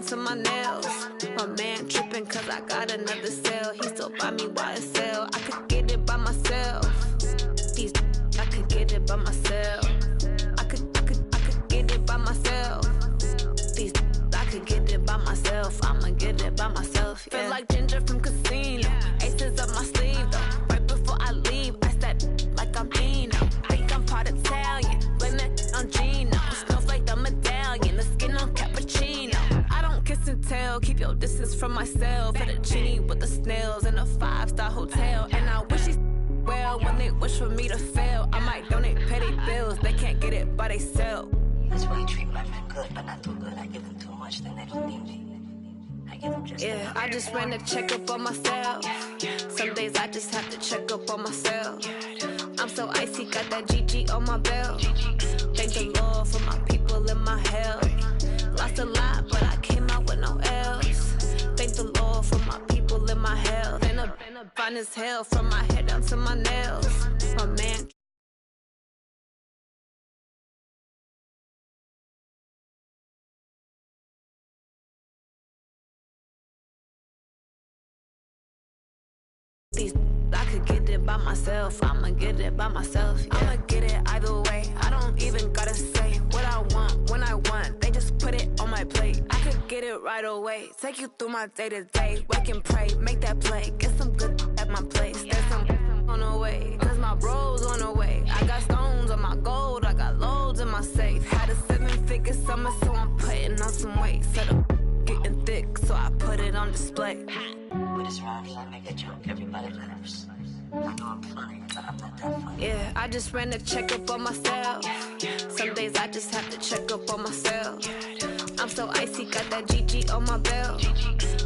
to my nails. My man tripping cause I got another sale. He still buy me YSL. I could get it by myself. These I could get it by myself. I could get it by myself. These I could get it by myself. I'ma get it by myself. Yeah. Feel like Ginger from Casino. Aces up my sleeve though. Right before I leave, I step like I'm Dino. Think I'm part Italian. Blame that on Gino. Smells like the medallion. The skin on cappuccino. I don't kiss and tell. Keep your distance from myself. At a genie with the snails in a 5-star hotel. And I wish he's well when they wish for me to fail. I might donate petty bills. They can't get it by they sell. That's why you treat my friend good, but not too good. I give them too much, then they don't need me. I give them just enough. I just ran a checkup on myself. Some days I just have to check up on myself. I'm so icy, got that GG on my belt. Thank the Lord for my people in my health. Lost a lot, but I came out with no else. Thank the Lord for my people in my health. And I'm fine as hell from my head down to my nails. My man. I could get it by myself. I'ma get it by myself. Yeah. I'ma get it either way. I don't even gotta say what I want when I want. They just put it on my plate. I could get it right away. Take you through my day to day. Wake and pray, make that play. Get some good at my place. There's some on the way, cause my bro's on the way. I got stones on my gold. I got loads in my safe. Had a 7-figure summer, so I'm putting on some weight. Set up getting thick, so I put it on display. With this round, I make a joke, everybody laughs. I know I'm funny, but I'm not that funny. Yeah, I just ran a checkup on myself. Some days I just have to check up on myself. I'm so icy, got that GG on my belt.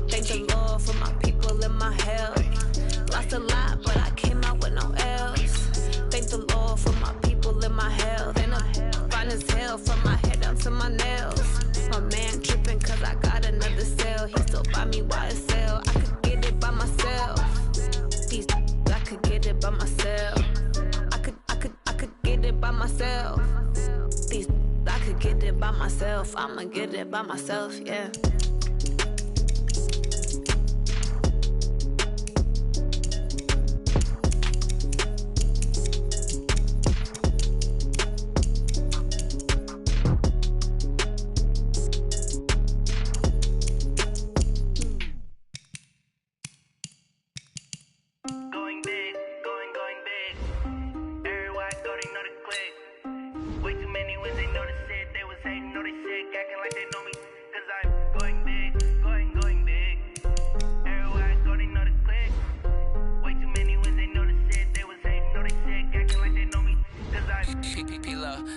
Thank the Lord for my people in my health. Lost a lot, but I came out with no else. Thank the Lord for my people in my health. And I'm fine as hell from my head down to my nails. My man tripping cause I got another sale. He still buy me YSL. I could get it by myself. These I could get it by myself. I could get it by myself. These I could get it by myself. I'ma get it by myself, yeah.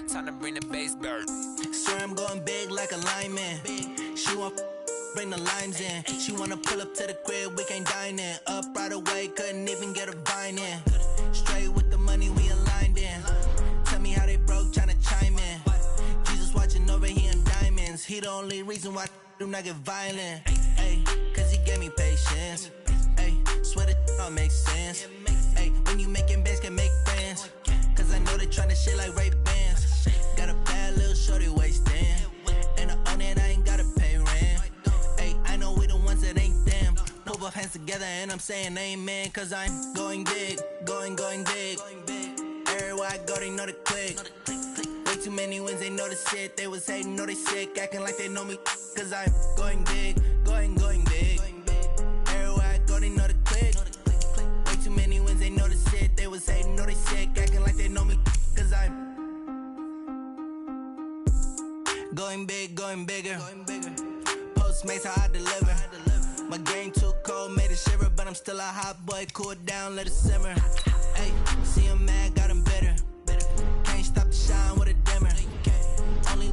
Time to bring the bass bird. Swear I'm going big like a lineman. She want bring the limes in. She wanna pull up to the crib, we can't dine in. Up right away, couldn't even get a vine in. Straight with the money, we aligned in. Tell me how they broke, tryna chime in. Jesus watching over, he in diamonds. He the only reason why do not get violent. Ay, cause he gave me patience. Ay, swear that don't make sense. Ay, when you making bands, can make friends. Cause I know they tryna shit like Ray-Bans. Got a bad little shorty wasting. And I own it, I ain't gotta pay rent. Ay, I know we the ones that ain't them. Put both hands together and I'm saying amen. Cause I'm going big, going big. Everywhere I go, they know the click. Way too many wins, they know the shit. They was hating, know they sick, acting like they know me. Cause I'm going big, going big. Everywhere I go, they know the click. Way too many wins, they know the shit. They was hating, know they sick, acting like they know me. Cause I'm going big, going bigger. Postmates how I deliver. My game too cold, made it shiver. But I'm still a hot boy, cool down, let it simmer. Hey, see him mad, got him bitter. Can't stop the shine with a dimmer. Only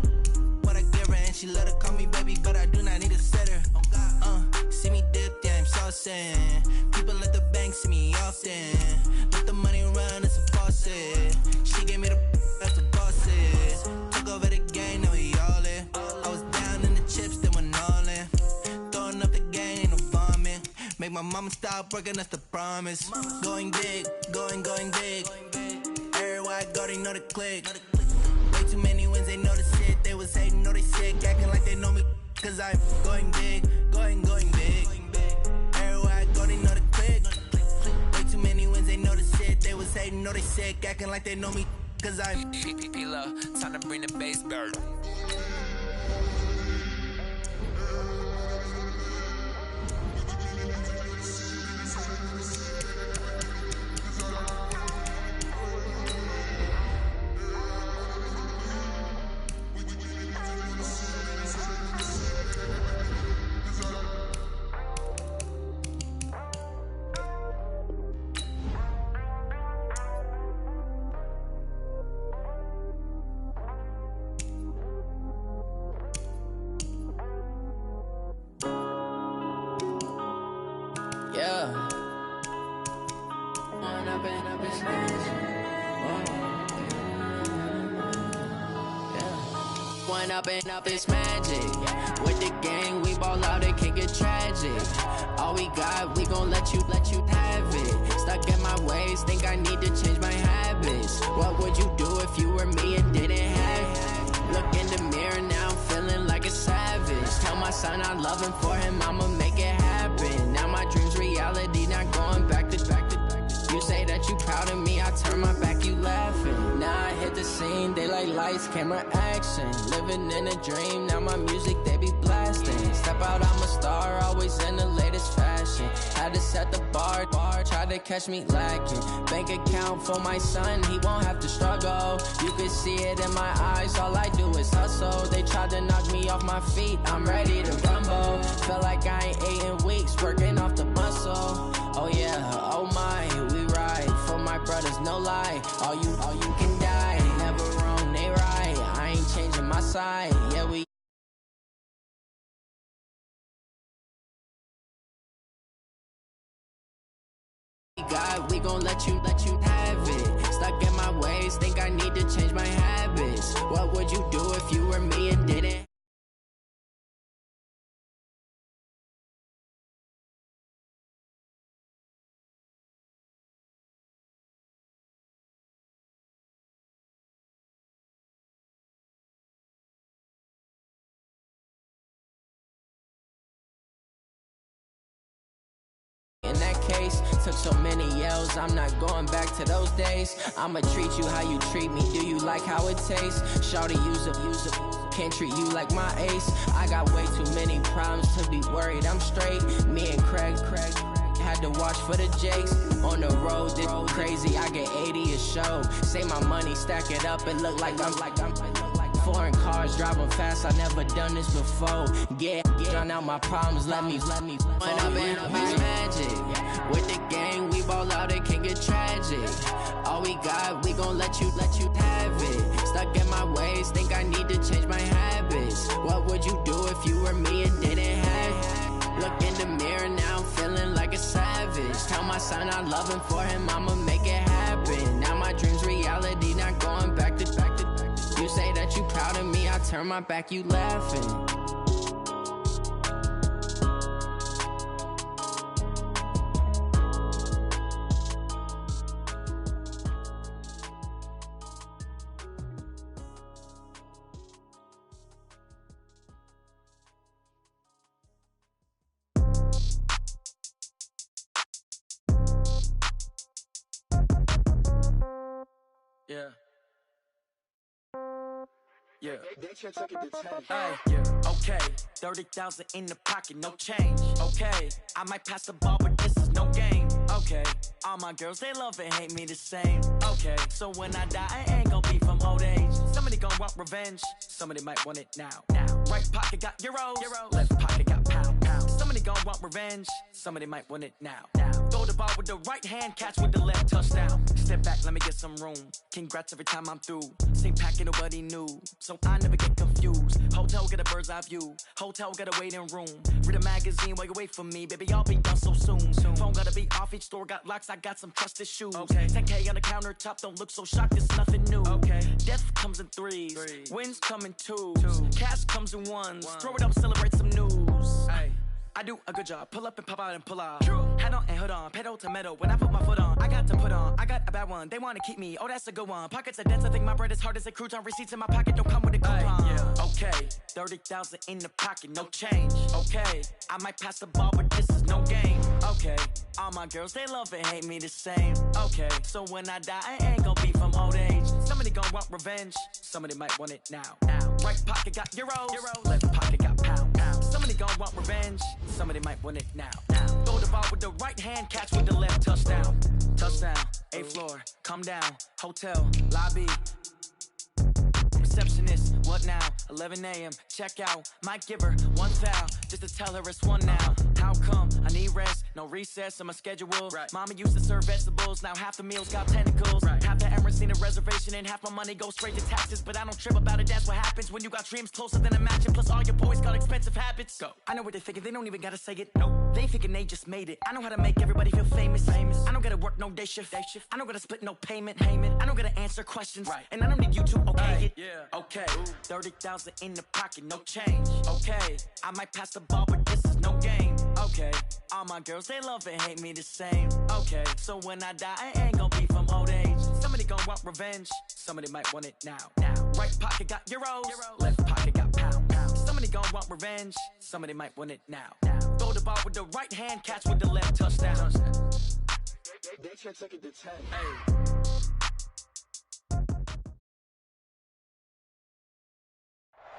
what I give her, and she let her call me baby, but I do not need a sitter. See me dip, yeah, I'm saucing. People at the bank see me often. Let the money run, it's a faucet. She gave me the that's the bosses. Took over the game, now we all in. I was down in the chips, then went all in. Throwing up the game, ain't no vomit. Make my mama stop working, that's the promise. Going big, going big. Everywhere I go, they know the click. Way too many wins, they know the shit. They was hating, know they sick, acting like they know me. cause I'm going big, going big. Everywhere I go, they know the click. Way too many wins, they know the shit. They was hating, know they sick, acting like they know me, cause I'm P-P-P-Love, time to bring the bass bird. Up it's magic. With the gang, we ball out, it can get tragic. All we got, we gon' let you have it. Stuck in my ways, think I need to change my habits. What would you do if you were me and didn't have it? Look in the mirror now, I'm feeling like a savage. Tell my son I love him, for him I'ma make it happen. Now my dream's reality, not going back to. You say that you proud of me, I turn my back, you laughing. Now I hit the scene, they like lights, camera, action. Living in a dream, now my music, they be blasting. Step out, I'm a star, always in the latest fashion. Had to set the bar, try to catch me lacking. Bank account for my son, he won't have to struggle. You can see it in my eyes, all I do is hustle. They tried to knock me off my feet, I'm ready to rumble. Felt like I ain't ate in weeks, working off the muscle. Oh yeah, oh my, we ride for my brothers, no lie. All you can die, never wrong, they right. I ain't changing my side, yeah we. God, we gon' let you have it. Stuck in my ways, think I need to change my habits. What would you do if you were me and didn't? In that case, took so many yells, I'm not going back to those days. I'ma treat you how you treat me, do you like how it tastes? Shawty, use up, can't treat you like my ace. I got way too many problems to be worried, I'm straight. Me and Craig had to watch for the Jakes. On the road, this crazy, I get 80 a show. Say my money, stack it up, and look like I'm foreign cars, driving fast, I never done this before. Get drown out my problems, let me When up in it's magic. With the gang, we ball out, it can get tragic. All we got, we gon' let you have it. Stuck in my ways, think I need to change my habits. What would you do if you were me and didn't have it? Look in the mirror now, I'm feeling like a savage. Tell my son I love him, for him I'ma make it happen. Now my dream's reality, not going back to. You say that you proud of me, I turn my back, you laughing. Yeah. Yeah. Hey, yeah. Okay. 30,000 in the pocket, no change. Okay. I might pass the ball, but this is no game. Okay. All my girls, they love and hate me the same. Okay. So when I die, I ain't gon' be from old age. Somebody gon' want revenge. Somebody might want it now. Right pocket got euros. Left pocket got pound. Somebody gon' want revenge. Somebody might want it now. Throw the ball with the right hand, catch with the left, touchdown. Step back, let me get some room. Congrats every time I'm through. Same packet, nobody knew, so I never get confused. Hotel get a bird's eye view. Hotel got a waiting room. Read a magazine while you wait for me, baby. I'll be done so soon. Phone gotta be off. Each store got locks. I got some trusted shoes. 10K on the countertop. Don't look so shocked. It's nothing new. Death comes in threes. Wins come in twos. Cash comes in ones. Throw it up, celebrate some news. I do a good job. Pull up and pop out and pull out. Head on and hood on. Pedal to metal. When I put my foot on, I got to put on. I got a bad one. They want to keep me. Oh, that's a good one. Pockets are dense. I think my bread is hard as a crouton. Receipts in my pocket don't come with a coupon. Okay, 30,000 in the pocket, no change. Okay, I might pass the ball, but this is no game. Okay, all my girls, they love and hate me the same. Okay, so when I die, I ain't gon' be from old age. Somebody gon' want revenge, somebody might want it now. Right pocket got euros, left pocket got pounds. Somebody gon' want revenge, somebody might want it now. Throw the ball with the right hand, catch with the left, touchdown. Touchdown, 8th floor, come down, hotel, lobby. Receptionist, what now? 11 a.m. check out. Might give her one foul just to tell her it's one now. How come? I need rest, no recess on my schedule. Right. Mama used to serve vegetables, now half the meals got tentacles. Right. Half the errands need a reservation and half my money goes straight to taxes. But I don't trip about it, that's what happens when you got dreams closer than a match. And plus all your boys got expensive habits. Go. I know what they're thinking, they don't even gotta say it. Nope. They thinking they just made it. I know how to make everybody feel famous. I don't gotta work no day shift. I don't gotta split no payment. I don't gotta answer questions. Right. And I don't need you to okay it. Yeah. Okay, 30,000 in the pocket, no change. Okay, I might pass the ball, but this is no game. Okay, all my girls, they love and hate me the same. Okay, so when I die, I ain't gon' be from old age. Somebody gon' want revenge, somebody might want it now. Right pocket got euros, left pocket got pounds. Somebody gon' want revenge, somebody might want it now. Throw the ball with the right hand, catch with the left, touchdown. They should take it to 10. Hey.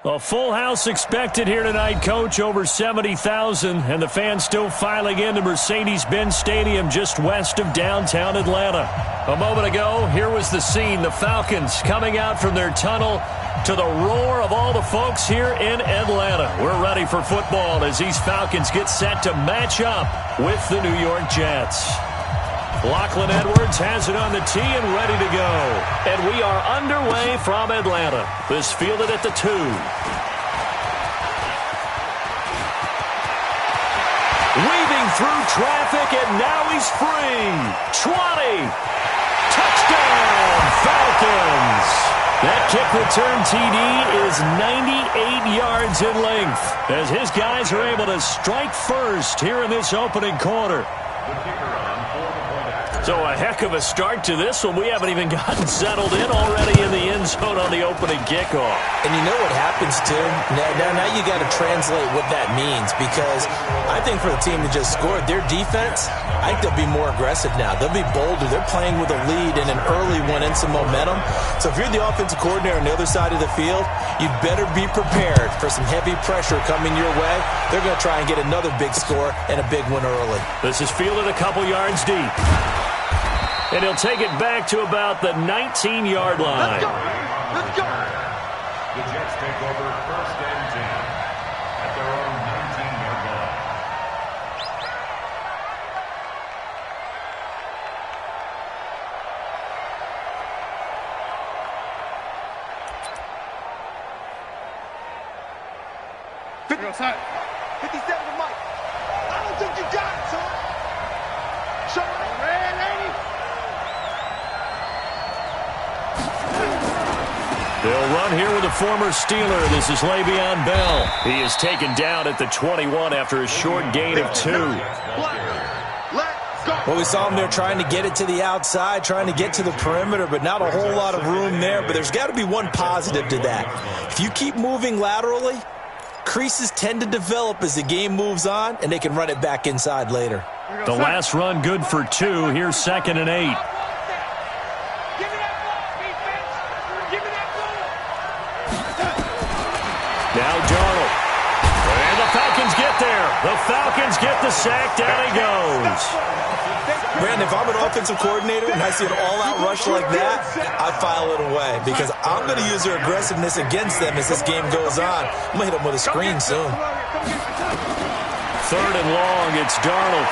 A full house expected here tonight, Coach, over 70,000, and the fans still filing into Mercedes-Benz Stadium just west of downtown Atlanta. A moment ago, here was the scene, the Falcons coming out from their tunnel to the roar of all the folks here in Atlanta. We're ready for football as these Falcons get set to match up with the New York Jets. Lachlan Edwards has it on the tee and ready to go. And we are underway from Atlanta. This fielded at the 2. Weaving through traffic, and now he's free. 20. Touchdown, Falcons. That kick return TD is 98 yards in length as his guys are able to strike first here in this opening quarter. So a heck of a start to this one. We haven't even gotten settled in already in the end zone on the opening kickoff. And you know what happens, too? Now you got to translate what that means, because I think for the team that just scored, their defense, I think they'll be more aggressive now. They'll be bolder. They're playing with a lead and an early one and some momentum. So if you're the offensive coordinator on the other side of the field, you'd better be prepared for some heavy pressure coming your way. They're going to try and get another big score and a big one early. This is fielded a couple yards deep. And he'll take it back to about the 19-yard line. Let's go! Let's go! The Jets take over 1st and 10 at their own 19-yard line. Outside. 57 to Mike. I don't think you got it, son. Show it, red lady. They'll run here with a former Steeler. This is Le'Veon Bell. He is taken down at the 21 after a short gain of 2. Well, we saw him there trying to get it to the outside, trying to get to the perimeter, but not a whole lot of room there. But there's got to be one positive to that. If you keep moving laterally, creases tend to develop as the game moves on, and they can run it back inside later. The last run good for 2. Here's 2nd and 8. Now Darnold. And the Falcons get there. The Falcons get the sack. Down he goes. Brandon, if I'm an offensive coordinator and I see an all-out rush like that, I file it away because I'm going to use their aggressiveness against them as this game goes on. I'm going to hit them with a screen soon. 3rd and long. It's Darnold.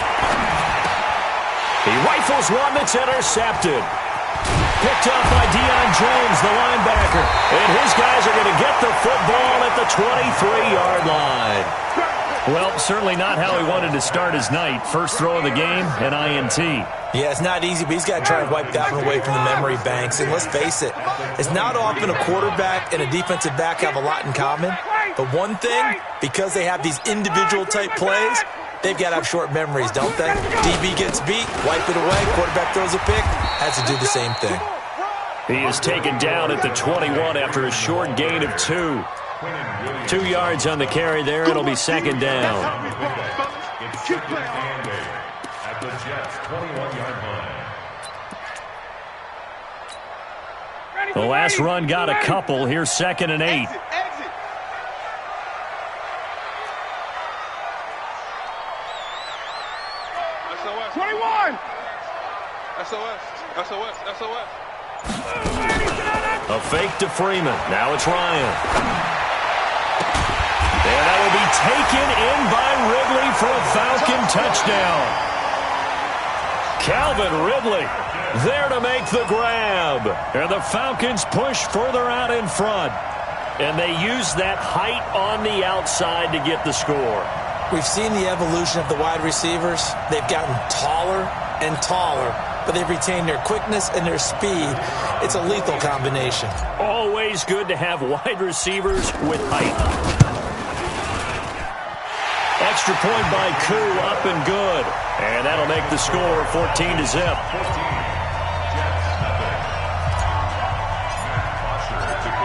He rifles one that's intercepted. Picked up by Deion Jones, the linebacker. And his guys are going to get the football at the 23-yard line. Well, certainly not how he wanted to start his night. First throw of the game, an INT. Yeah, it's not easy, but he's got to try and wipe that one away from the memory banks. And let's face it, it's not often a quarterback and a defensive back have a lot in common. But one thing, because they have these individual type plays, they've got to have short memories, don't they? DB gets beat, wipe it away, quarterback throws a pick, has to do the same thing. He is taken down at the 21 after a short gain of 2. 2 yards on the carry there. It'll be second down. It's second and 8 at the Jets' 21-yard line. The last run got a couple. Here's second and 8. Exit. 21! SOS. A fake to Freeman. Now it's Ryan. And that will be taken in by Ridley for a Falcon touchdown. Calvin Ridley there to make the grab. And the Falcons push further out in front. And they use that height on the outside to get the score. We've seen the evolution of the wide receivers. They've gotten taller and taller, but they've retained their quickness and their speed. It's a lethal combination. Always good to have wide receivers with height. Extra point by Koo, up and good. And that'll make the score 14-0.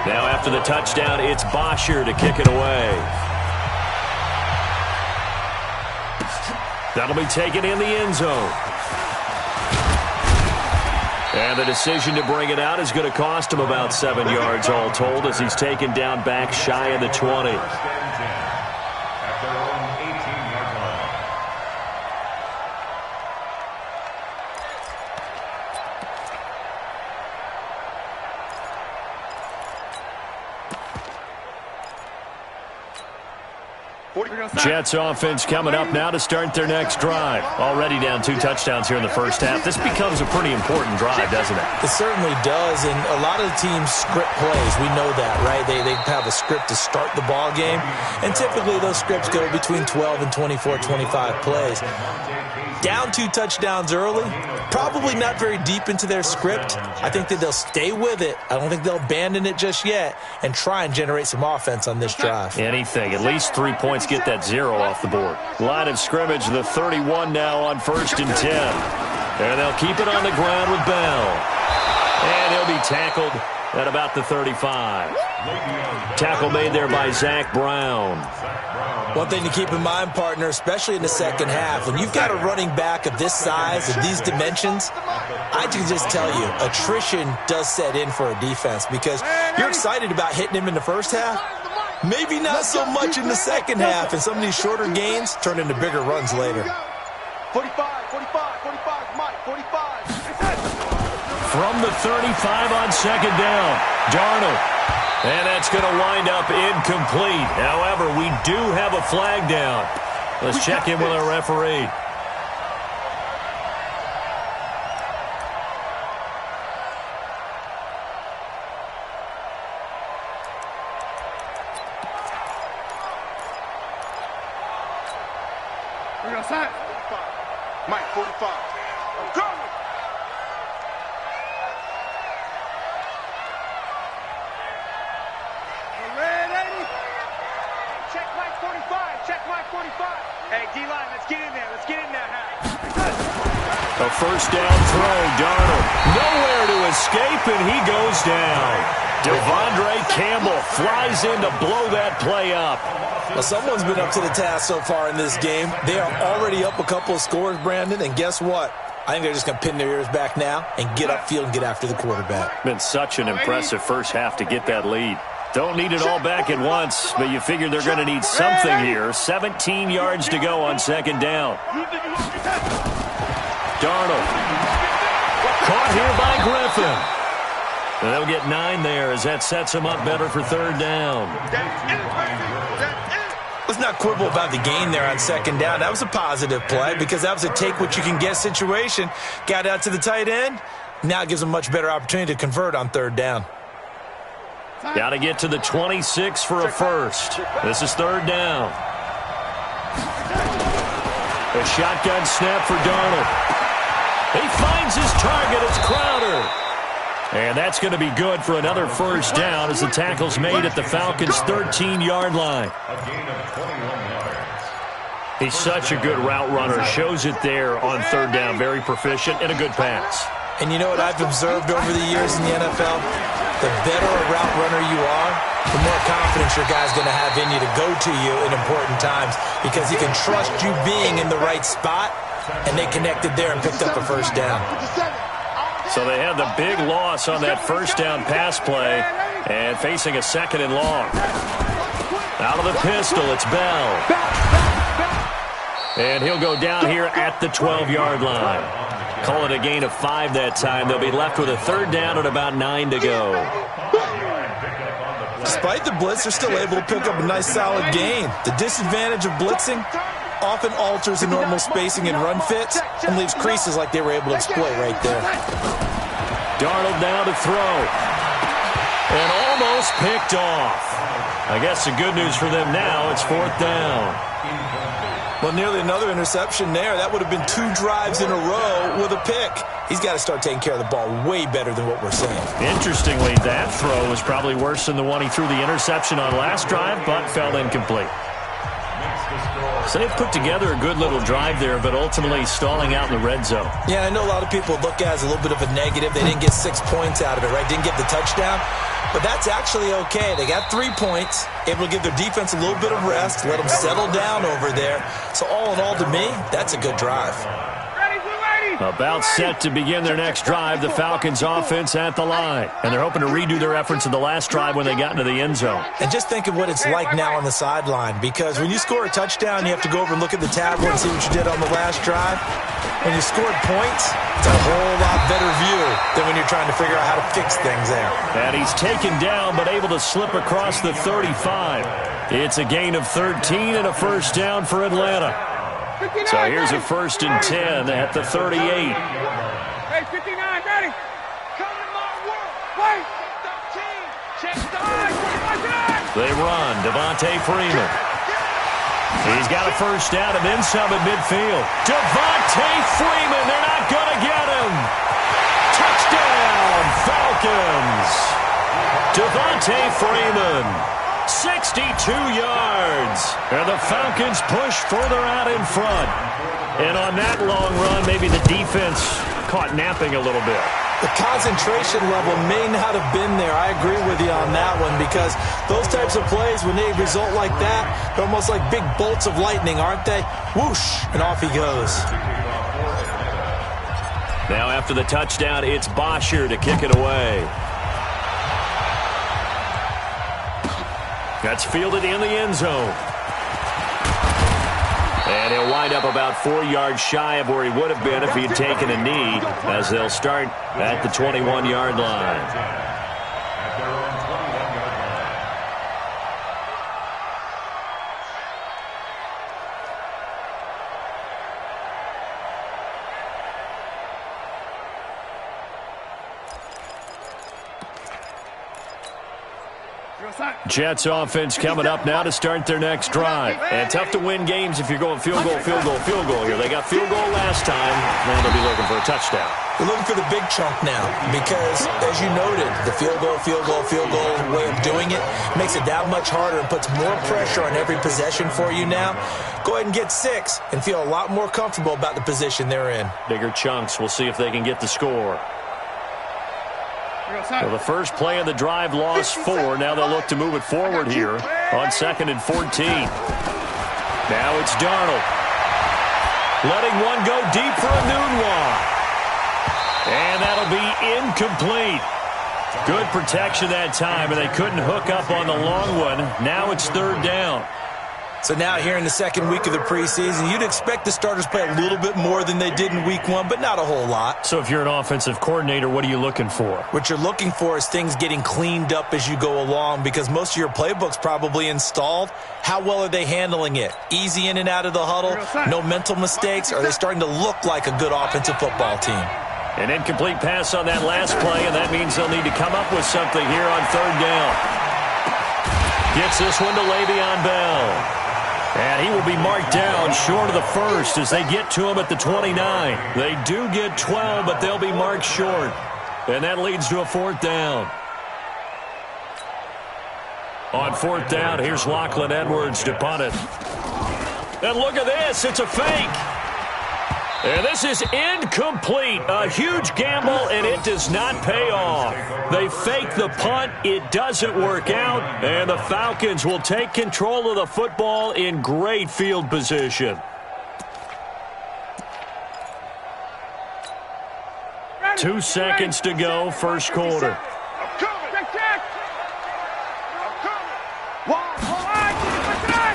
Now after the touchdown, it's Bosher to kick it away. That'll be taken in the end zone. And the decision to bring it out is going to cost him about 7 yards all told as he's taken down back shy of the 20. At their own 18-yard line. Jets offense coming up now to start their next drive. Already down 2 touchdowns here in the first half. This becomes a pretty important drive, doesn't it? It certainly does, and a lot of the teams script plays. We know that, right? They have a script to start the ball game, and typically those scripts go between 12 and 24, 25 plays. Down 2 touchdowns early, probably not very deep into their script. I think that they'll stay with it. I don't think they'll abandon it just yet and try and generate some offense on this drive. Anything. At least 3 points, get that 0 off the board. Line of scrimmage, the 31 now on 1st and 10. And they'll keep it on the ground with Bell. And he'll be tackled at about the 35. Tackle made there by Zach Brown. One thing to keep in mind, partner, especially in the second half, when you've got a running back of this size, of these dimensions, I can just tell you, attrition does set in for a defense because you're excited about hitting him in the first half. Maybe not so much in the second half, and some of these shorter gains turn into bigger runs later. 45, Mike, 45. From the 35 on second down, Darnold. And that's going to wind up incomplete. However, we do have a flag down. Let's check in with our referee. We're outside. Mike, 45. I'm coming. Hey, D-line, let's get in there. Let's get in there, A first down throw, Darnold. Nowhere to escape, and he goes down. Devondre Campbell flies in to blow that play up. Well, someone's been up to the task so far in this game. They are already up a couple of scores, Brandon, and guess what? I think they're just going to pin their ears back now and get upfield and get after the quarterback. Been such an impressive first half to get that lead. Don't need it all back at once, but you figure they're going to need something here. 17 yards to go on second down. Darnold. Caught here by Griffin. And they'll get 9 there as that sets them up better for third down. Let's not quibble about the gain there on second down. That was a positive play because that was a take-what-you-can-get situation. Got out to the tight end. Now it gives them a much better opportunity to convert on third down. Got to get to the 26 for a first. This is third down. A shotgun snap for Darnold. He finds his target. It's Crowder. And that's going to be good for another first down as the tackle's made at the Falcons' 13-yard line. A gain of 21 yards. He's such a good route runner. Shows it there on third down. Very proficient and a good pass. And you know what I've observed over the years in the NFL? the better a route runner you are, the more confidence your guy's going to have in you to go to you in important times because he can trust you being in the right spot, and they connected there and picked up a first down. So they had the big loss on that first down pass play and facing a 2nd and long. Out of the pistol, it's Bell. And he'll go down here at the 12-yard line. Call it a gain of 5 that time. They'll be left with a 3rd down and about 9 to go. Despite the blitz, they're still able to pick up a nice solid gain. The disadvantage of blitzing often alters the normal spacing and run fits and leaves creases like they were able to exploit right there. Darnold now to throw. And almost picked off. I guess the good news for them now, it's 4th down. Well, nearly another interception there. That would have been 2 drives in a row with a pick. He's got to start taking care of the ball way better than what we're seeing. Interestingly, that throw was probably worse than the one he threw the interception on last drive, but fell incomplete. So they've put together a good little drive there, but ultimately stalling out in the red zone. Yeah, I know a lot of people look at it as a little bit of a negative. They didn't get 6 points out of it, right? Didn't get the touchdown. But that's actually okay. They got 3 points, able to give their defense a little bit of rest, let them settle down over there. So all in all, to me, that's a good drive. About set to begin their next drive, the Falcons offense at the line. And they're hoping to redo their efforts in the last drive when they got into the end zone. And just think of what it's like now on the sideline, because when you score a touchdown, you have to go over and look at the tablet and see what you did on the last drive. When you scored points, it's a whole lot better view than when you're trying to figure out how to fix things there. And he's taken down but able to slip across the 35. It's a gain of 13 and a first down for Atlanta. So here's a 1st and 10 at the 38. Hey, 59, ready. Come to my world. Wait. 13. Check time. They run. Devontae Freeman. He's got a first down and then some at midfield. Devontae Freeman. They're not going to get him. Touchdown, Falcons. Devontae Freeman. 62 yards. And the Falcons push further out in front. And on that long run, maybe the defense caught napping a little bit. The concentration level may not have been there. I agree with you on that one, because those types of plays, when they result like that, they're almost like big bolts of lightning, aren't they? Whoosh, and off he goes. Now after the touchdown, it's Bosher to kick it away. That's fielded in the end zone. And he'll wind up about 4 yards shy of where he would have been if he had taken a knee, as they'll start at the 21-yard line. Jets offense coming up now to start their next drive. And tough to win games if you're going field goal, field goal, field goal here. They got field goal last time. Now they'll be looking for a touchdown. They're looking for the big chunk now because, as you noted, the field goal way of doing it makes it that much harder and puts more pressure on every possession for you now. Go ahead and get 6 and feel a lot more comfortable about the position they're in. Bigger chunks. We'll see if they can get the score. Well, the first play of the drive lost 4. Now they'll look to move it forward here on 2nd and 14. Now it's Darnold. Letting one go deep for Enunwa. And that'll be incomplete. Good protection that time, and they couldn't hook up on the long one. Now it's 3rd down. So now here in the second week of the preseason, you'd expect the starters play a little bit more than they did in week 1, but not a whole lot. So if you're an offensive coordinator, what are you looking for? What you're looking for is things getting cleaned up as you go along, because most of your playbook's probably installed. How well are they handling it? Easy in and out of the huddle? No mental mistakes? Are they starting to look like a good offensive football team? An incomplete pass on that last play, and that means they'll need to come up with something here on 3rd down. Gets this one to Le'Veon Bell. And he will be marked down short of the first as they get to him at the 29. They do get 12, but they'll be marked short. And that leads to a 4th down. On 4th down, here's Lachlan Edwards to punt it. And look at this. It's a fake. And this is incomplete. A huge gamble, and it does not pay off. They fake the punt. It doesn't work out, and the Falcons will take control of the football in great field position. 2 seconds to go, first quarter.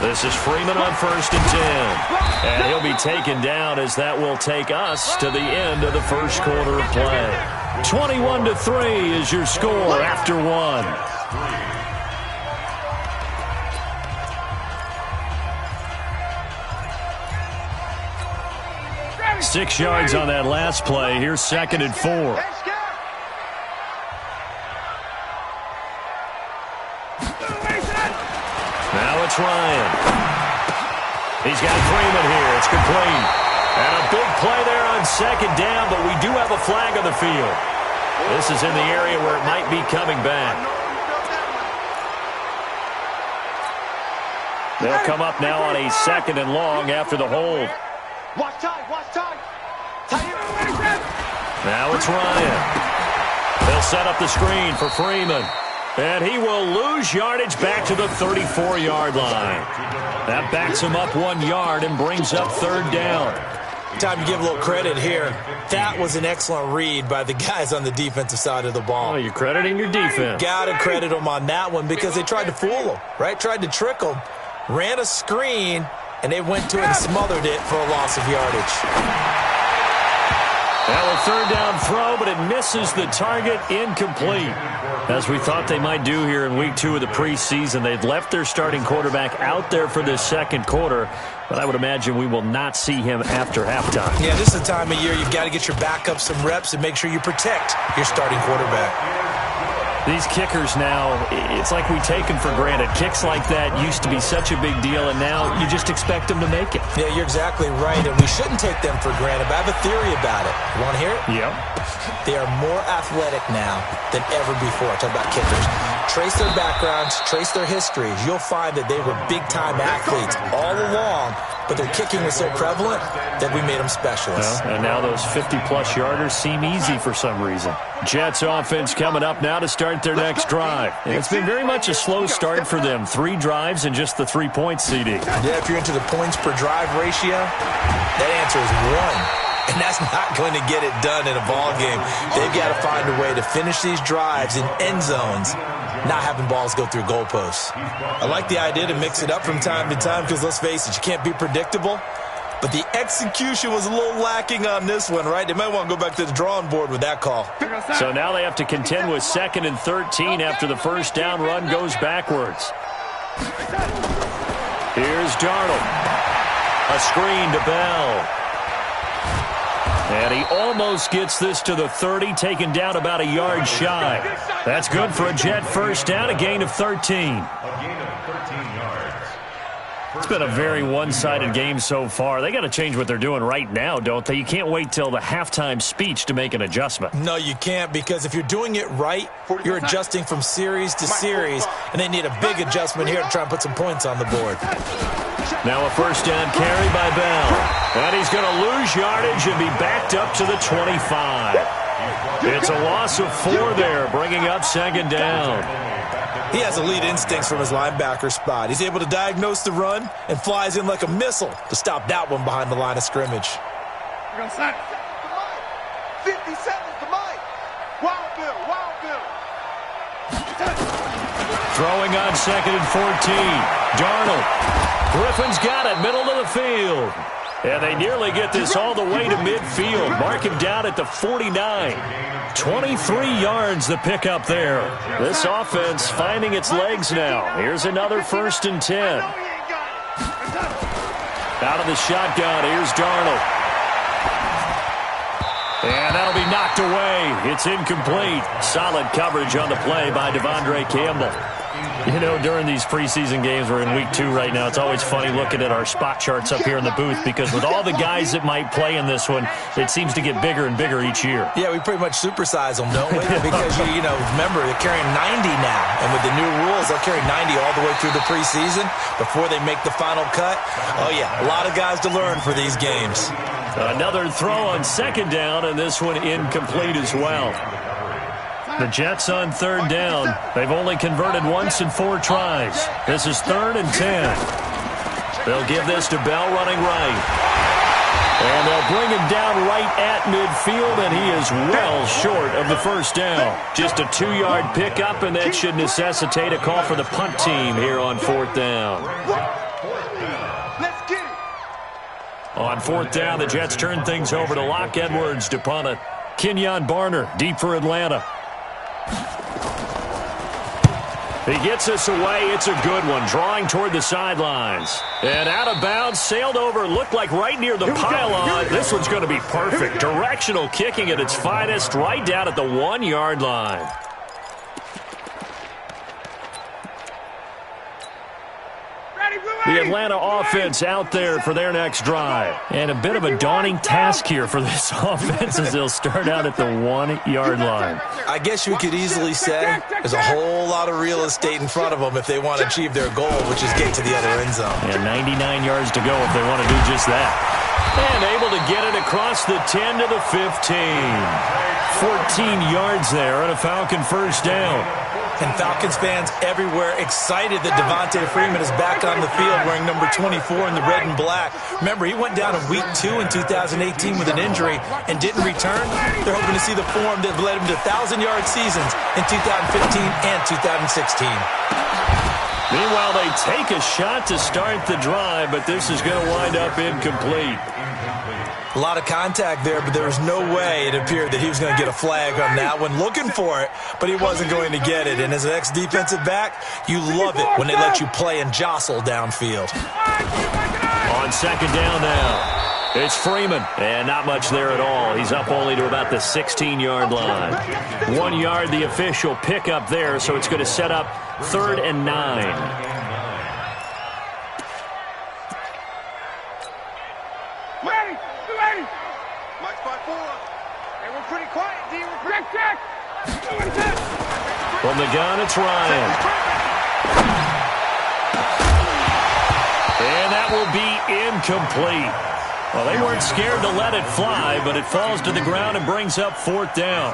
This is Freeman on 1st and 10. And he'll be taken down as that will take us to the end of the first quarter of play. 21-3 is your score after 1. 6 yards on that last play. Here's 2nd and 4. Now it's Ryan. He's got Freeman here. It's complete. And a big play there on 2nd down, but we do have a flag on the field. This is in the area where it might be coming back. They'll come up now on a 2nd and long after the hold. Watch time, watch time. Now it's Ryan. They'll set up the screen for Freeman. And he will lose yardage back to the 34-yard line. That backs him up 1 yard and brings up 3rd down. Time to give a little credit here. That was an excellent read by the guys on the defensive side of the ball. Oh, you're crediting your defense. Got to credit them on that one because they tried to fool him, right? Tried to trick him. Ran a screen, and they went to it and smothered it for a loss of yardage. Now a 3rd down throw, but it misses the target, incomplete. As we thought they might do here in week 2 of the preseason, they've left their starting quarterback out there for this 2nd quarter, but I would imagine we will not see him after halftime. Yeah, this is the time of year you've got to get your backup some reps and make sure you protect your starting quarterback. These kickers now, it's like we take them for granted. Kicks like that used to be such a big deal, and now you just expect them to make it. Yeah, you're exactly right, and we shouldn't take them for granted, but I have a theory about it. You want to hear it? Yep. They are more athletic now than ever before. Talk about kickers. Trace their backgrounds, trace their histories. You'll find that they were big-time athletes all along, but their kicking was so prevalent that we made them specialists. Well, and now those 50-plus yarders seem easy for some reason. Jets offense coming up now to start their next drive. And it's been very much a slow start for them. 3 drives and just the 3-point CD. Yeah, if you're into the points per drive ratio, that answer is 1. And that's not going to get it done in a ball game. They've got to find a way to finish these drives in end zones, not having balls go through goalposts. I like the idea to mix it up from time to time because, let's face it, you can't be predictable. But the execution was a little lacking on this one, right? They might want to go back to the drawing board with that call. So now they have to contend with 2nd and 13 after the first down run goes backwards. Here's Darnold. A screen to Bell. And he almost gets this to the 30, taken down about a yard shy. That's good for a Jet first down, a gain of 13. It's been a very one-sided game so far. They got to change what they're doing right now, don't they? You can't wait till the halftime speech to make an adjustment. No, you can't, because if you're doing it right, you're adjusting from series to series, and they need a big adjustment here to try and put some points on the board. Now a first down carry by Bell. And he's going to lose yardage and be backed up to the 25. It's a loss of 4 there, bringing up 2nd down. He has elite instincts from his linebacker spot. He's able to diagnose the run and flies in like a missile to stop that one behind the line of scrimmage. 50 seconds to Mike. Wild Bill, Wild Bill. Throwing on 2nd and 14. Darnold. Griffin's got it, middle of the field. And they nearly get this all the way to midfield. Mark him down at the 49. 23 yards the pickup there. This offense finding its legs now. Here's another 1st and 10. Out of the shotgun, here's Darnold. And that'll be knocked away. It's incomplete. Solid coverage on the play by Devondre Campbell. You know, during these preseason games, we're in week 2 right now, it's always funny looking at our spot charts up here in the booth because with all the guys that might play in this one, it seems to get bigger and bigger each year. Yeah, we pretty much supersize them, don't we? Because, you know, remember, they're carrying 90 now. And with the new rules, they'll carry 90 all the way through the preseason before they make the final cut. Oh, yeah, a lot of guys to learn for these games. Another throw on second down, and this one incomplete as well. The Jets on third down. They've only converted once in 4 tries. This is 3rd and 10. They'll give this to Bell running right. And they'll bring him down right at midfield, and he is well short of the first down. Just a 2-yard pickup, and that should necessitate a call for the punt team here on 4th down. On 4th down, the Jets turn things over to Locke Edwards to punt it. Kenyon Barner deep for Atlanta. He gets us away. It's a good one. Drawing toward the sidelines. And out of bounds, sailed over, looked like right near the pylon. This one's going to be perfect. Directional kicking at its finest, right down at the 1-yard line. The Atlanta offense out there for their next drive. And a bit of a daunting task here for this offense as they'll start out at the 1-yard line. I guess you could easily say there's a whole lot of real estate in front of them if they want to achieve their goal, which is get to the other end zone. And 99 yards to go if they want to do just that. And able to get it across the 10 to the 15. 14 yards there on a Falcon first down. And Falcons fans everywhere excited that Devontae Freeman is back on the field wearing number 24 in the red and black. Remember, he went down in week 2 in 2018 with an injury and didn't return. They're hoping to see the form that led him to 1,000-yard seasons in 2015 and 2016. Meanwhile, they take a shot to start the drive, but this is going to wind up incomplete. A lot of contact there, but there was no way it appeared that he was going to get a flag on that one. Looking for it, but he wasn't going to get it. And as an ex-defensive back, you love it when they let you play and jostle downfield. On second down now, it's Freeman. And not much there at all. He's up only to about the 16-yard line. 1 yard, the official pickup there, so it's going to set up 3rd and 9. From the gun, it's Ryan. And that will be incomplete. Well, they weren't scared to let it fly, but it falls to the ground and brings up 4th down.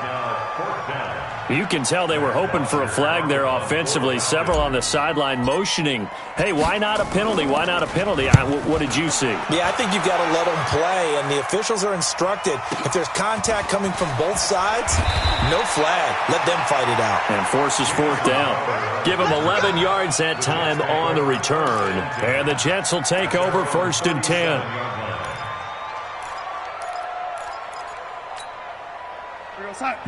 You can tell they were hoping for a flag there offensively. Several on the sideline motioning, hey, why not a penalty? Why not a penalty? What did you see? Yeah, I think you've got to let them play, and the officials are instructed. If there's contact coming from both sides, no flag. Let them fight it out. And forces 4th down. Give them 11 yards that time on the return. And the Jets will take over 1st and 10.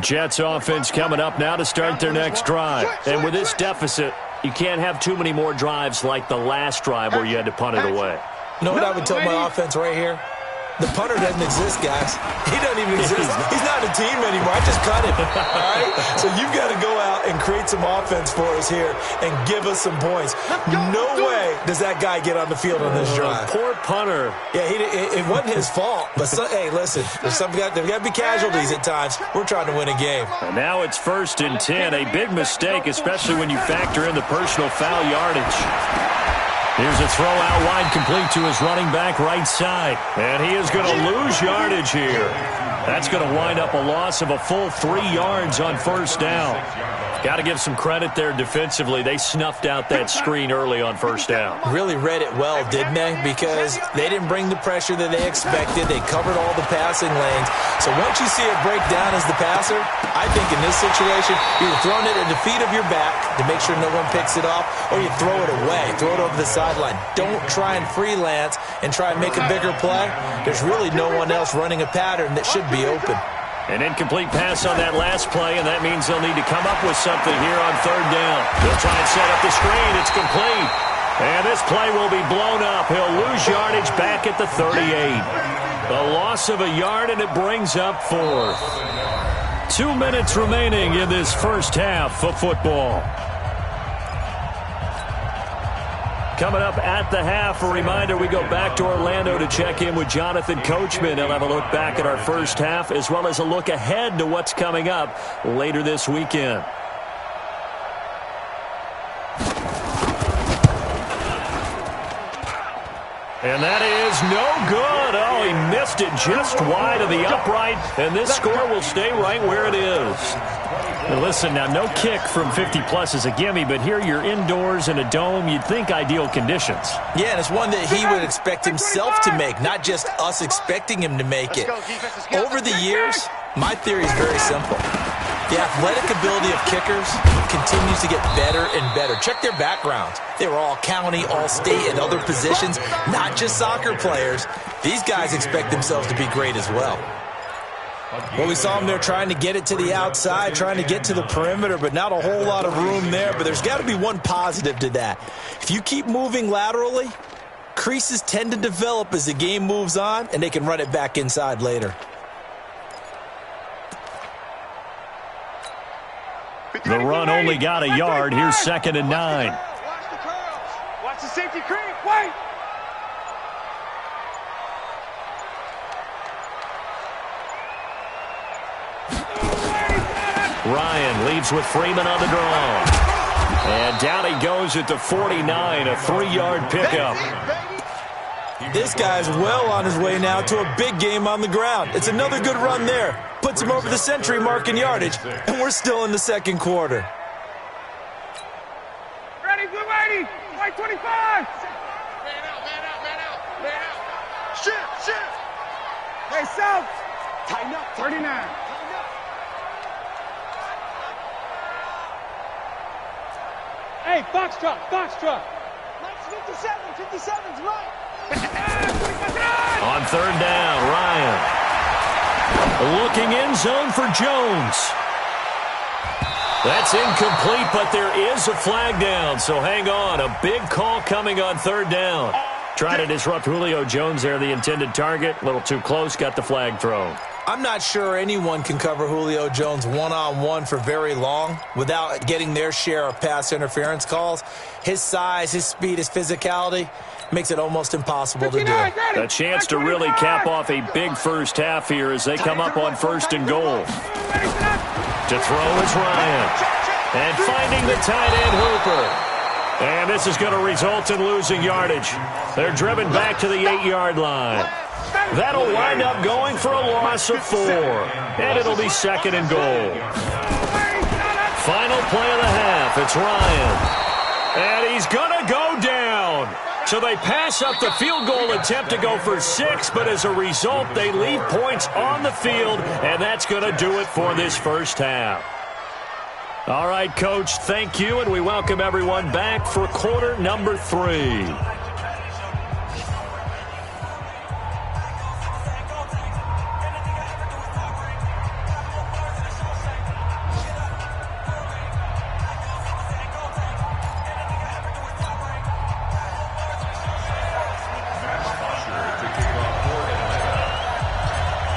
Jets offense coming up now to start their next drive. And with this deficit, you can't have too many more drives like the last drive where you had to punt it away. You know what I would tell my offense right here? The punter doesn't exist, guys. He doesn't even exist. He's not a team anymore. I just cut him. All right? So you've got to go out and create some offense for us here and give us some points. No way does that guy get on the field on this drive. Poor punter. Yeah, it wasn't his fault. But, hey, listen, there's got to be casualties at times. We're trying to win a game. And now it's 1st and 10. A big mistake, especially when you factor in the personal foul yardage. Here's a throw out wide, complete to his running back right side. And he is going to lose yardage here. That's going to wind up a loss of a full 3 yards on 1st down. Got to give some credit there defensively. They snuffed out that screen early on 1st down. Really read it well, didn't they? Because they didn't bring the pressure that they expected. They covered all the passing lanes. So once you see it break down as the passer, I think in this situation, you're throwing it at the feet of your back to make sure no one picks it off, or you throw it away, throw it over the sideline. Don't try and freelance and try and make a bigger play. There's really no one else running a pattern that should be open. An incomplete pass on that last play, and that means they'll need to come up with something here on 3rd down. They'll try and set up the screen. It's complete. And this play will be blown up. He'll lose yardage back at the 38. A loss of a yard, and it brings up 4th. 2 minutes remaining in this first half of football. Coming up at the half, a reminder, we go back to Orlando to check in with Jonathan Coachman. He'll have a look back at our first half as well as a look ahead to what's coming up later this weekend. And that is no good. Oh, he missed it just wide of the upright, and this score will stay right where it is. Now listen, now no kick from 50-plus is a gimme, but here you're indoors in a dome. You'd think ideal conditions. Yeah, and it's one that he would expect himself to make, not just us expecting him to make it. Over the years, my theory is very simple. The athletic ability of kickers continues to get better and better. Check their backgrounds. They were all county, all state, and other positions, not just soccer players. These guys expect themselves to be great as well. Well, we saw them there trying to get it to the outside, trying to get to the perimeter, but not a whole lot of room there. But there's got to be one positive to that. If you keep moving laterally, creases tend to develop as the game moves on, and they can run it back inside later. The run only got a yard. Here's 2nd and 9. Watch the curls. Watch the safety creep. Wait. Ryan leads with Freeman on the draw. And down he goes at the 49, a 3-yard pickup. This guy's well on his way now to a big game on the ground. It's another good run there. Puts him over the century mark in yardage, and we're still in the second quarter. Ready, blue 80. White 25. Man out, man out, man out, man out. Shift. Hey, South. Tighten up. 39. Hey, box truck. 57's right. On 3rd down, Ryan. Looking end zone for Jones. That's incomplete, but there is a flag down, so hang on. A big call coming on 3rd down. Try to disrupt Julio Jones there, the intended target. A little too close, got the flag thrown. I'm not sure anyone can cover Julio Jones one-on-one for very long without getting their share of pass interference calls. His size, his speed, his physicality makes it almost impossible to do. A chance to really cap off a big first half here as they come up on 1st and goal. To throw is Ryan. And finding the tight end Hooper. And this is going to result in losing yardage. They're driven back to the 8-yard line. That'll wind up going for a loss of 4. And it'll be 2nd and goal. Final play of the half. It's Ryan. And he's going to go down. So they pass up the field goal attempt to go for 6, but as a result, they leave points on the field, and that's going to do it for this first half. All right, Coach, thank you, and we welcome everyone back for quarter number 3.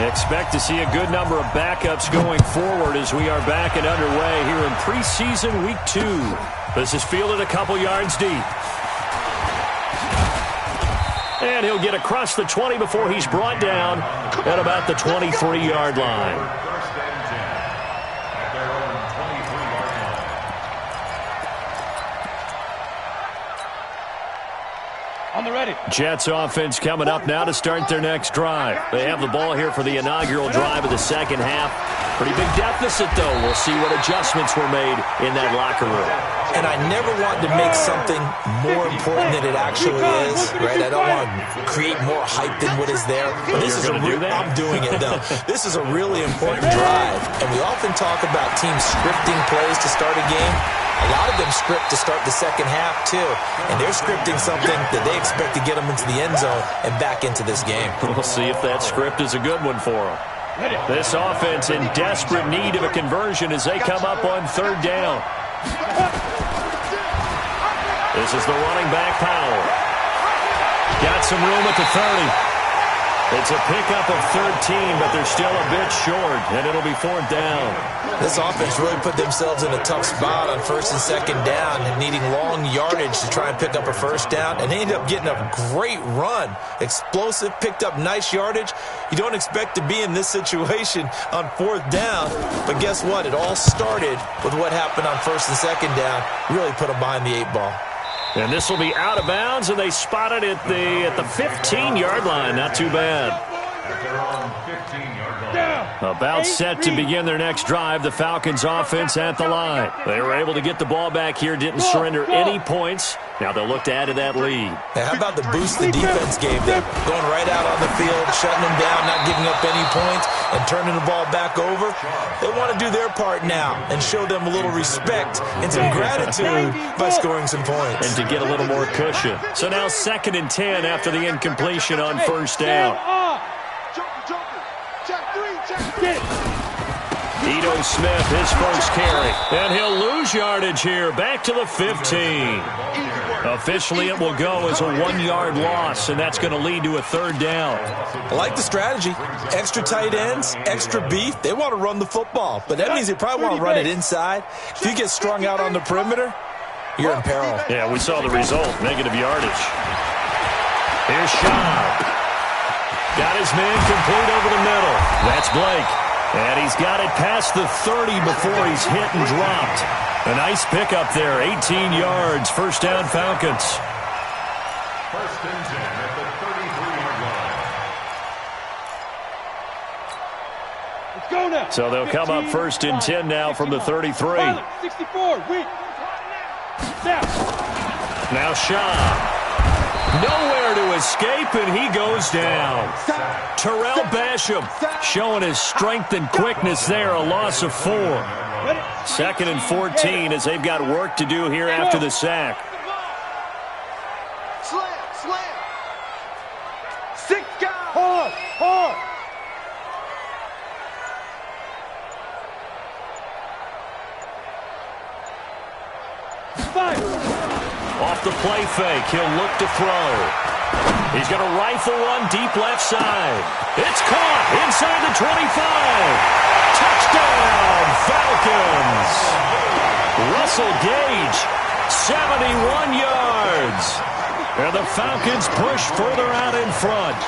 Expect to see a good number of backups going forward as we are back and underway here in preseason week 2. This is fielded a couple yards deep. And he'll get across the 20 before he's brought down at about the 23-yard line. On the ready. Jets offense coming up now to start their next drive. They have the ball here for the inaugural drive of the second half. Pretty big deficit, though. We'll see what adjustments were made in that locker room. And I never want to make something more important than it actually is, right? I don't want to create more hype than what is there. But this is I'm doing it, though. This is a really important drive. And we often talk about teams scripting plays to start a game. A lot of them script to start the second half, too. And they're scripting something that they expect to get them into the end zone and back into this game. We'll see if that script is a good one for them. This offense in desperate need of a conversion as they come up on 3rd down. This is the running back, Powell. Got some room at the 30. It's a pickup of 13, but they're still a bit short, and it'll be 4th down. This offense really put themselves in a tough spot on 1st and 2nd down and needing long yardage to try and pick up a 1st down, and they ended up getting a great run. Explosive, picked up nice yardage. You don't expect to be in this situation on 4th down, but guess what? It all started with what happened on 1st and 2nd down. Really put them behind the 8 ball. And this will be out of bounds, and they spot it at the 15-yard line. Not too bad. About set to begin their next drive. The Falcons offense at the line. They were able to get the ball back here, didn't surrender any points. Now they'll look to add to that lead. Hey, how about the boost the defense gave them? Going right out on the field, shutting them down, not giving up any points, and turning the ball back over. They want to do their part now and show them a little respect and some gratitude by scoring some points. And to get a little more cushion. So now 2nd and 10 after the incompletion on 1st down. Ito Smith, his first carry. And he'll lose yardage here. Back to the 15. Officially, it will go as a 1-yard loss, and that's going to lead to a 3rd down. I like the strategy. Extra tight ends, extra beef. They want to run the football, but that means they probably want to run it inside. If you get strung out on the perimeter, you're in peril. Yeah, we saw the result. Negative yardage. Here's Shaw. Got his man complete over the middle. That's Blake. And he's got it past the 30 before he's hit and dropped. A nice pickup there. 18 yards. 1st down, Falcons. 1st and 10 at the 33-yard line. Let's go now. So they'll come up 1st and 10 now from the 33. 64. Now Shaw. Nowhere to escape, and he goes down. Terrell Basham showing his strength and quickness there, a loss of 4. 2nd and 14 as they've got work to do here after the sack. Slam. 6 guys. Hard. Off the play fake, he'll look to throw. He's going to rifle one deep left side. It's caught inside the 25. Touchdown, Falcons. Russell Gage, 71 yards. And the Falcons push further out in front.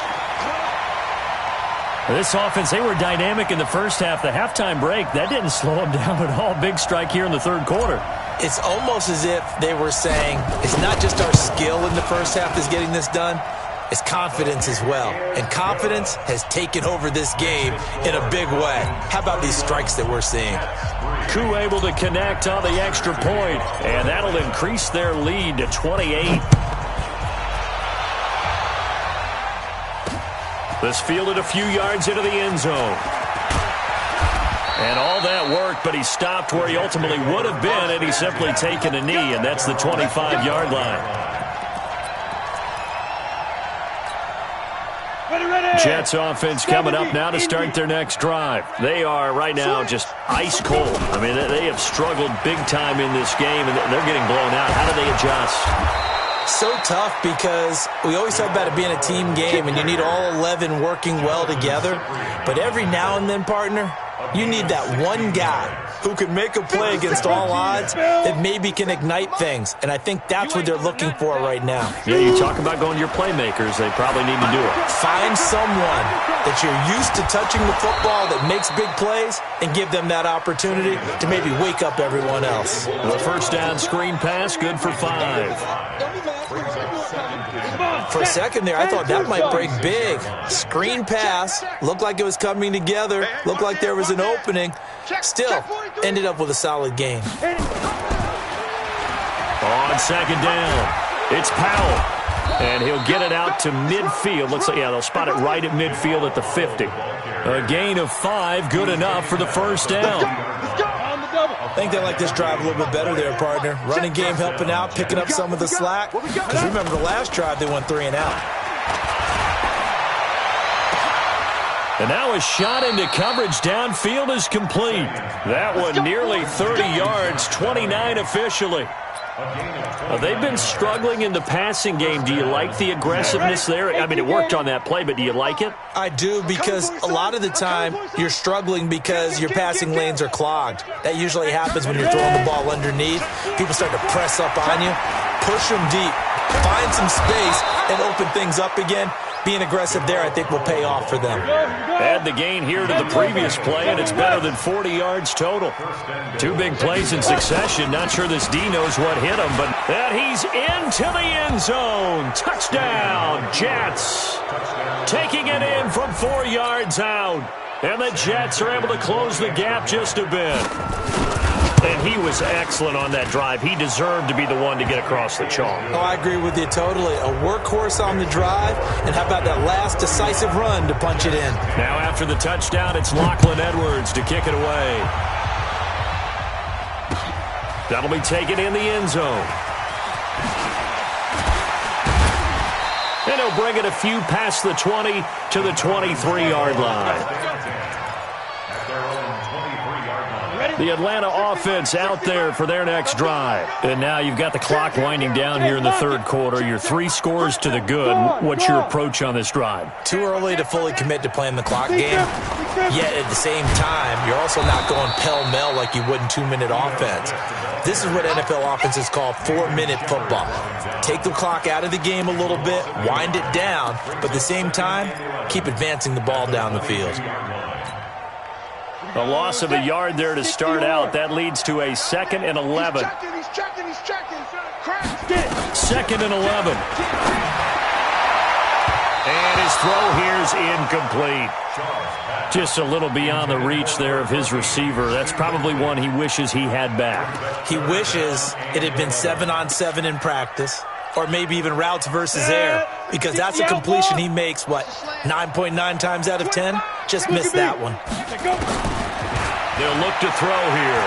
This offense, they were dynamic in the first half. The halftime break, that didn't slow them down at all. Big strike here in the 3rd quarter. It's almost as if they were saying, it's not just our skill in the first half that's getting this done, it's confidence as well. And confidence has taken over this game in a big way. How about these strikes that we're seeing? Koo able to connect on the extra point, and that'll increase their lead to 28. This fielded a few yards into the end zone. And all that work, but he stopped where he ultimately would have been, and he's simply taken a knee, and that's the 25-yard line. Jets offense coming up now to start their next drive. They are right now just ice cold. I mean, they have struggled big time in this game, and they're getting blown out. How do they adjust? So tough because we always talk about it being a team game, and you need all 11 working well together. But every now and then, partner, you need that one guy who can make a play against all odds that maybe can ignite things. And I think that's what they're looking for right now. Yeah, you talk about going to your playmakers. They probably need to do it. Find someone that you're used to touching the football that makes big plays and give them that opportunity to maybe wake up everyone else. The 1st down screen pass, good for 5. For a second there, I thought that might break big. Screen pass, looked like it was coming together, looked like there was an opening. Still, ended up with a solid gain. On 2nd down, it's Powell. And he'll get it out to midfield. Looks like, yeah, they'll spot it right at midfield at the 50. A gain of 5, good enough for the 1st down. I think they like this drive a little bit better there, partner. Running game helping out, picking up some of the slack. Because remember, the last drive, they went 3 and out. And now a shot into coverage downfield is complete. That one nearly 30 yards, 29 officially. They've been struggling in the passing game. Do you like the aggressiveness there? I mean, it worked on that play, but do you like it? I do, because a lot of the time you're struggling because your passing lanes are clogged. That usually happens when you're throwing the ball underneath. People start to press up on you. Push them deep. Find some space and open things up again. Being aggressive there, I think, will pay off for them. Add the gain here to the previous play, and it's better than 40 yards total. 2 big plays in succession. Not sure this D knows what hit him, but that he's into the end zone. Touchdown, Jets. Taking it in from 4 yards out. And the Jets are able to close the gap just a bit. And he was excellent on that drive. He deserved to be the one to get across the chalk. Oh, I agree with you totally. A workhorse on the drive, and how about that last decisive run to punch it in? Now after the touchdown, it's Lachlan Edwards to kick it away. That'll be taken in the end zone. And he'll bring it a few past the 20 to the 23-yard line. The Atlanta offense out there for their next drive. And now you've got the clock winding down here in the third quarter. You're 3 scores to the good. What's your approach on this drive? Too early to fully commit to playing the clock game. Yet at the same time, you're also not going pell-mell like you would in 2-minute offense. This is what NFL offenses call 4-minute football. Take the clock out of the game a little bit, wind it down, but at the same time, keep advancing the ball down the field. A loss of a yard there to start out. That leads to a 2nd and 11. Second and 11. And his throw here's incomplete. Just a little beyond the reach there of his receiver. That's probably one he wishes he had back. He wishes it had been 7-on-7 in practice, or maybe even routes versus air, because that's a completion he makes, 9.9 times out of 10? Just missed that one. They'll look to throw here.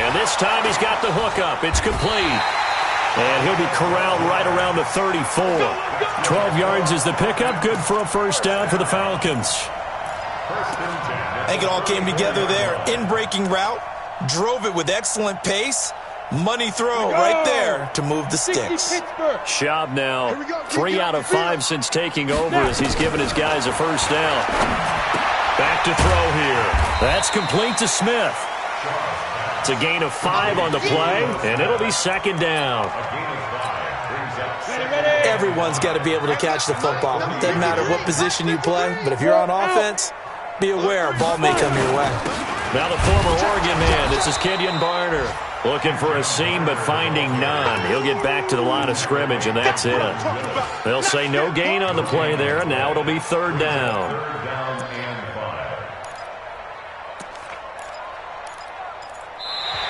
And this time he's got the hook up. It's complete. And he'll be corralled right around the 34. 12 yards is the pickup. Good for a first down for the Falcons. I think it all came together there. In-breaking route. Drove it with excellent pace. Money throw right there to move the sticks. Schaub now 3 out of 5 since taking over as he's given his guys a first down. Back to throw here. That's complete to Smith. It's a gain of 5 on the play, and it'll be 2nd down. Everyone's got to be able to catch the football. Doesn't matter what position you play, but if you're on offense, be aware a ball may come your way. Now the former Oregon man, this is Kenyon Barner. Looking for a seam, but finding none. He'll get back to the line of scrimmage, and that's it. They'll say no gain on the play there, and now it'll be 3rd down.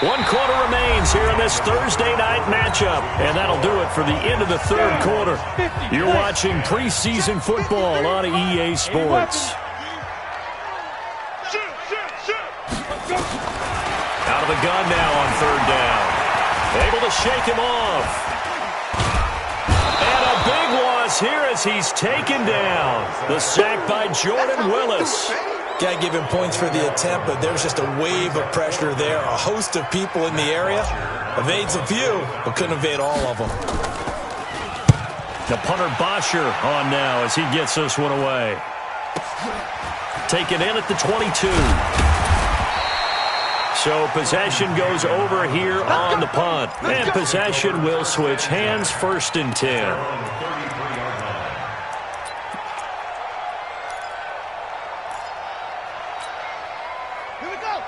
1 quarter remains here in this Thursday night matchup. And that'll do it for the end of the 3rd quarter. You're watching preseason football on EA Sports. Out of the gun now on 3rd down. Able to shake him off. And a big loss here as he's taken down. The sack by Jordan Willis. Got to give him points for the attempt, but there's just a wave of pressure there. A host of people in the area. Evades a few, but couldn't evade all of them. The punter Bosher on now as he gets this one away. Taken in at the 22. So possession goes over here on the punt. And possession will switch hands, 1st and 10.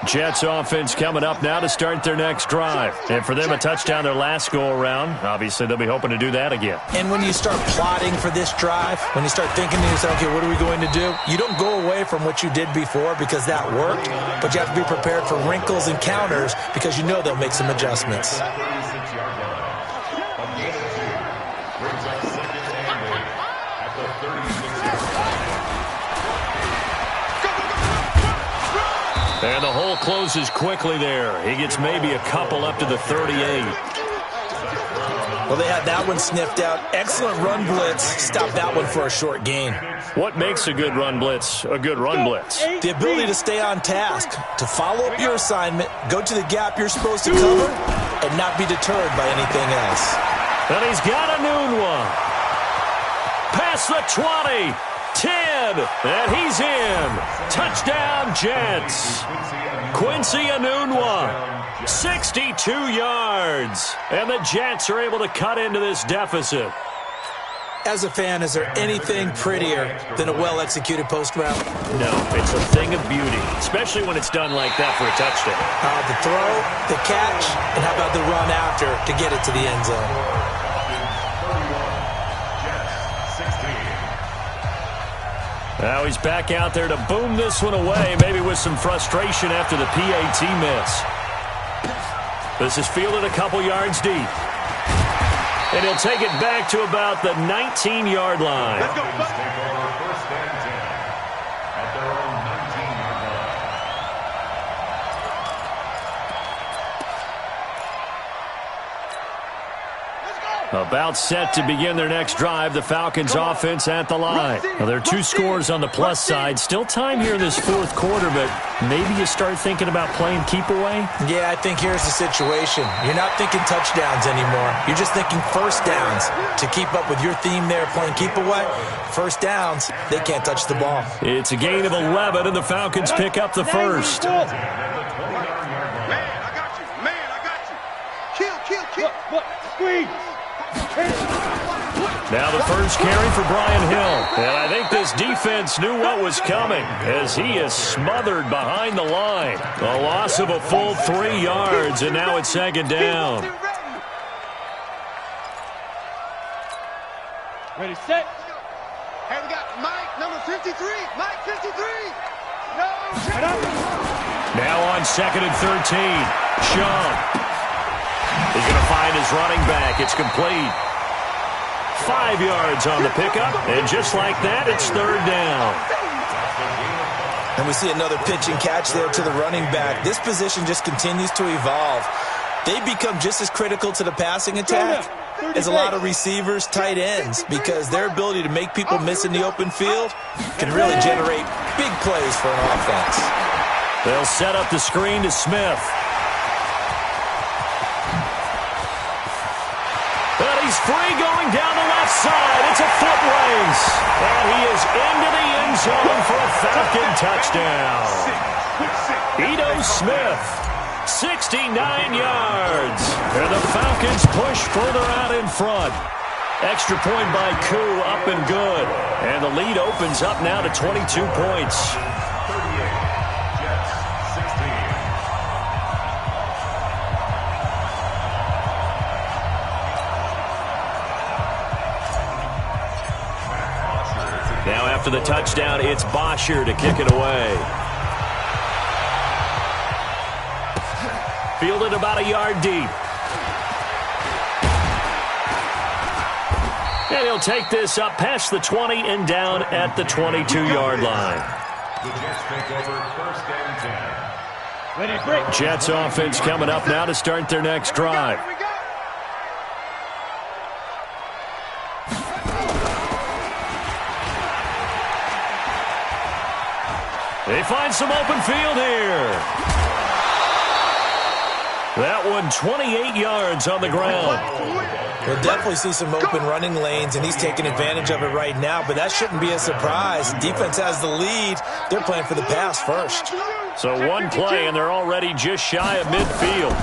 Jets offense coming up now to start their next drive. And for them, a touchdown their last go-around. Obviously, they'll be hoping to do that again. And when you start plotting for this drive, when you start thinking to yourself, okay, what are we going to do? You don't go away from what you did before because that worked, but you have to be prepared for wrinkles and counters because you know they'll make some adjustments. And the hole closes quickly there. He gets maybe a couple up to the 38. Well, they had that one sniffed out. Excellent run blitz. Stop that one for a short gain. What makes a good run blitz a good run blitz? The ability to stay on task, to follow up your assignment, go to the gap you're supposed to cover, and not be deterred by anything else. And he's got a noon one. Past the 20, 10, and he's in. Touchdown, Jets. Quincy Enunwa, 62 yards. And the Jets are able to cut into this deficit. As a fan, is there anything prettier than a well-executed post route? No, it's a thing of beauty, especially when it's done like that for a touchdown. The throw, the catch, and how about the run after to get it to the end zone? Now he's back out there to boom this one away, maybe with some frustration after the PAT miss. This is fielded a couple yards deep. And he'll take it back to about the 19-yard line. Let's go, buddy. Take over first and 10 at their own 19-yard line. About set to begin their next drive, the Falcons offense at the line. Now, there are 2 scores on the plus side. Still time here in this fourth quarter, but maybe you start thinking about playing keep away? Yeah, I think here's the situation. You're not thinking touchdowns anymore. You're just thinking first downs. To keep up with your theme there, playing keep away, first downs, they can't touch the ball. It's a gain of 11, and the Falcons pick up the first. Man, I got you. Man, I got you. Kill. What? Squeeze. Now the first carry for Brian Hill. And I think this defense knew what was coming as he is smothered behind the line. A loss of a full 3 yards, and now it's second down. Ready, set. Hey, we got Mike, number 53. Mike, 53. No. Now on second and 13. Sean. He's going to find his running back. It's complete. 5 yards on the pickup, and just like that, it's third down. And we see another pitch and catch there to the running back. This position just continues to evolve. They become just as critical to the passing attack as a lot of receivers, tight ends, because their ability to make people miss in the open field can really generate big plays for an offense. They'll set up the screen to Smith. And he's free going down the left side. It's a foot race. And he is into the end zone for a Falcon touchdown. Ito Smith, 69 yards. And the Falcons push further out in front. Extra point by Koo, up and good. And the lead opens up now to 22 points. Now after the touchdown, it's Bosher to kick it away. Fielded about a yard deep. And he'll take this up past the 20 and down at the 22-yard line. The Jets take over first and 10. Ready, break. Jets offense coming up now to start their next drive. They find some open field here. That one 28 yards on the ground. We'll definitely see some open running lanes, and he's taking advantage of it right now, but that shouldn't be a surprise. Defense has the lead. They're playing for the pass first. So one play, and they're already just shy of midfield.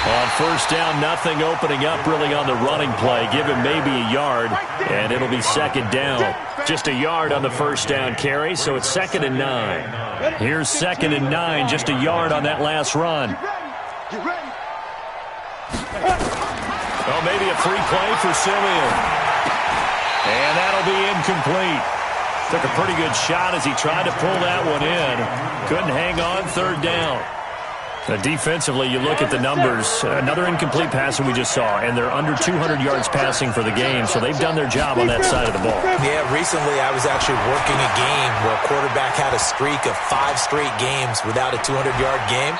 On first down, nothing opening up really on the running play. Give him maybe a yard, and it'll be second down. Just a yard on the first down carry, so it's second and 9. Here's second and 9, just a yard on that last run. Oh, maybe a free play for Simeon. And that'll be incomplete. Took a pretty good shot as he tried to pull that one in. Couldn't hang on, third down. Defensively, you look at the numbers. Another incomplete pass that we just saw, and they're under 200 yards passing for the game, so they've done their job on that side of the ball. Yeah, recently I was actually working a game where a quarterback had a streak of 5 straight games without a 200-yard game.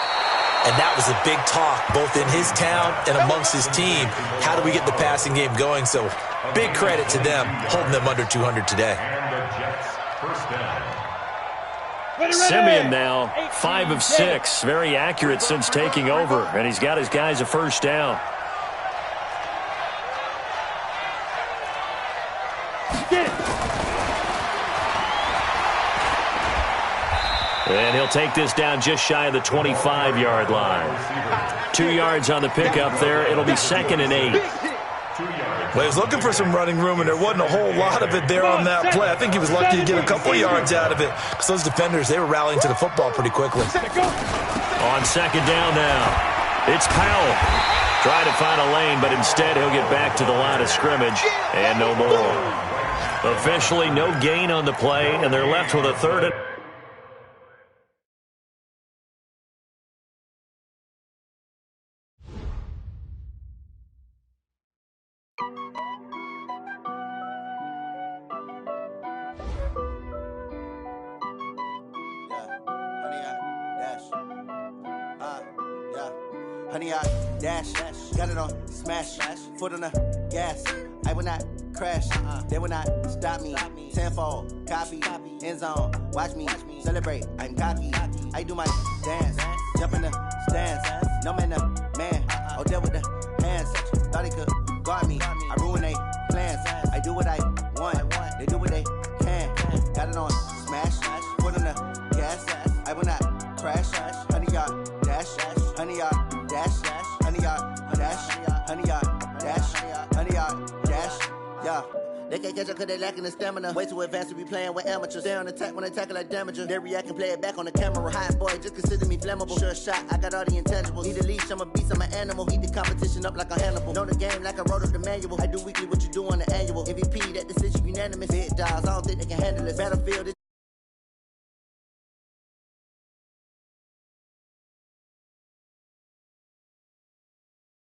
And that was a big talk, both in his town and amongst his team. How do we get the passing game going? So big credit to them, holding them under 200 today. And the Jets, first down. Simeon now 5 of 6. Very accurate since taking over. And he's got his guys a first down. And he'll take this down just shy of the 25-yard line. 2 yards on the pickup there. It'll be 2nd and 8. Well, he was looking for some running room, and there wasn't a whole lot of it there on that play. I think he was lucky to get a couple of yards out of it because those defenders, they were rallying to the football pretty quickly. On 2nd down now, it's Powell. Trying to find a lane, but instead he'll get back to the line of scrimmage and no more. Officially no gain on the play, and they're left with a 3rd and... Honey, I dash, got it on smash, foot on the gas. I will not crash, they will not stop me. Tenfold, copy, end zone, watch me celebrate. I'm cocky, I do my dance, jump in the stands. No man, the man, oh, there with the hands. Thought he could guard me, I ruin they plans. I do what I want, they do what they can. Got it on smash, foot on the gas. I will not crash, honey, y'all dash, honey, y'all. Honey yard, dash, honey yard, dash, honey yard, dash, yeah. They can't catch up cause they lacking the stamina. Way too advanced to be playing with amateurs. Stay on attack when they tackle like damager. They react and play it back on the camera. Hot boy, just consider me flammable. Sure shot, I got all the intangibles. Need a leash, I'm a beast, I'm an animal. Heat the competition up like a Hannibal. Know the game like I wrote up the manual. I do weekly what you do on the annual. MVP, that decision unanimous. Big dogs, I don't think they can handle it. Battlefield,